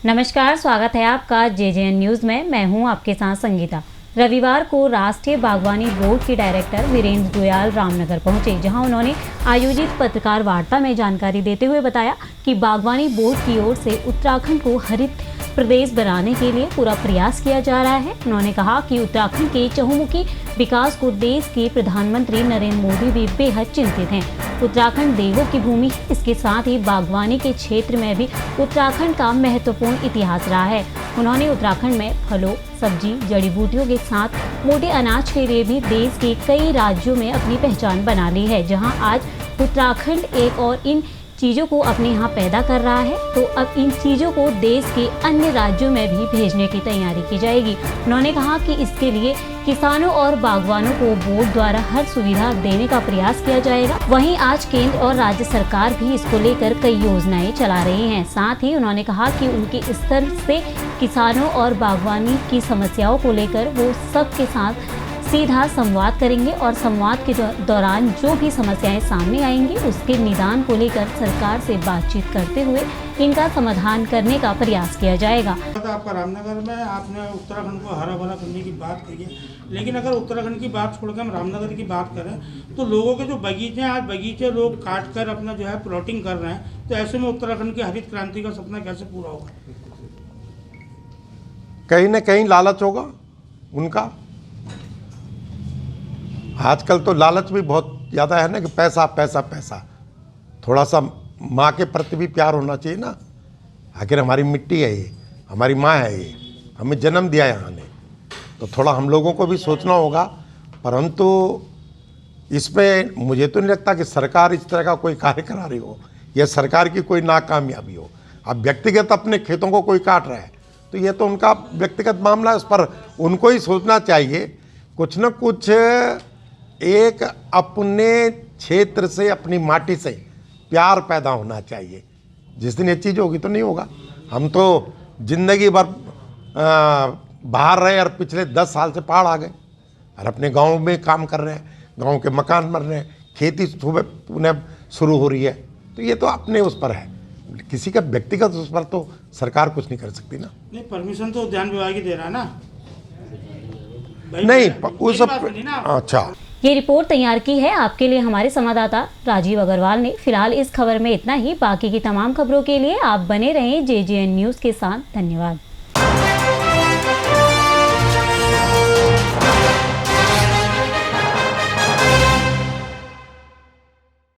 नमस्कार, स्वागत है आपका जेजेएन न्यूज़ में। मैं हूं आपके साथ संगीता। रविवार को राष्ट्रीय बागवानी बोर्ड के डायरेक्टर वीरेंद्र डोयाल रामनगर पहुंचे, जहां उन्होंने आयोजित पत्रकार वार्ता में जानकारी देते हुए बताया कि बागवानी बोर्ड की ओर से उत्तराखंड को हरित प्रदेश बनाने के लिए पूरा प्रयास किया जा रहा है। उन्होंने कहा कि उत्तराखंड के चहुमुखी विकास को देश के प्रधानमंत्री नरेंद्र मोदी भी बेहद चिंतित हैं। उत्तराखंड देवों की भूमि है, इसके साथ ही बागवानी के क्षेत्र में भी उत्तराखंड का महत्वपूर्ण इतिहास रहा है। उन्होंने उत्तराखंड में फलों, सब्जी, जड़ी बूटियों के साथ मोटे अनाज के लिए भी देश के कई राज्यों में अपनी पहचान बना ली है। जहां आज उत्तराखंड एक और इन चीज़ों को अपने यहाँ पैदा कर रहा है, तो अब इन चीज़ों को देश के अन्य राज्यों में भी भेजने की तैयारी की जाएगी। उन्होंने कहा कि इसके लिए किसानों और बागवानों को बोर्ड द्वारा हर सुविधा देने का प्रयास किया जाएगा। वहीं आज केंद्र और राज्य सरकार भी इसको लेकर कई योजनाएं चला रही हैं। साथ ही उन्होंने कहा कि उनके स्तर से किसानों और बागवानी की समस्याओं को लेकर वो सबके साथ सीधा संवाद करेंगे और संवाद के दौरान जो भी समस्याएं सामने आएंगी उसके निदान को लेकर सरकार से बातचीत करते हुए इनका समाधान करने का प्रयास किया जाएगा। आपका रामनगर में आपने उत्तराखंड को हरा भरा करने की बात की है, लेकिन अगर उत्तराखंड की बात छोड़कर हम रामनगर की बात करें तो लोगों के जो बगीचे हैं, आज बगीचे लोग काट कर अपना जो है प्लॉटिंग कर रहे हैं, तो ऐसे में उत्तराखंड की हरित क्रांति का सपना कैसे पूरा होगा? कहीं ना कहीं लालच होगा उनका। आजकल तो लालच भी बहुत ज़्यादा है ना, कि पैसा पैसा पैसा। थोड़ा सा माँ के प्रति भी प्यार होना चाहिए ना। आखिर हमारी मिट्टी है ये, हमारी माँ है ये, हमें जन्म दिया यहाँ ने, तो थोड़ा हम लोगों को भी सोचना होगा। परंतु इसमें मुझे तो नहीं लगता कि सरकार इस तरह का कोई कार्य करा रही हो या सरकार की कोई नाकामयाबी हो। अब व्यक्तिगत अपने खेतों को कोई काट रहा है तो ये तो उनका व्यक्तिगत मामला है, उस पर उनको ही सोचना चाहिए। कुछ न कुछ एक अपने क्षेत्र से, अपनी माटी से प्यार पैदा होना चाहिए। जिस दिन ये चीज़ होगी तो नहीं होगा। हम तो जिंदगी भर बाहर रहे और पिछले 10 साल से पहाड़ आ गए और अपने गांव में काम कर रहे हैं, गांव के मकान बन रहे हैं, खेती सुबह पुनः शुरू हो रही है। तो ये तो अपने उस पर है, किसी का व्यक्तिगत उस पर तो सरकार कुछ नहीं कर सकती ना। नहीं, परमिशन तो उद्यान विभाग ही दे रहा है ना। नहीं उस अच्छा। ये रिपोर्ट तैयार की है आपके लिए हमारे संवाददाता राजीव अग्रवाल ने। फिलहाल इस खबर में इतना ही। बाकी की तमाम खबरों के लिए आप बने रहें जेजेएन न्यूज़ के साथ। धन्यवाद।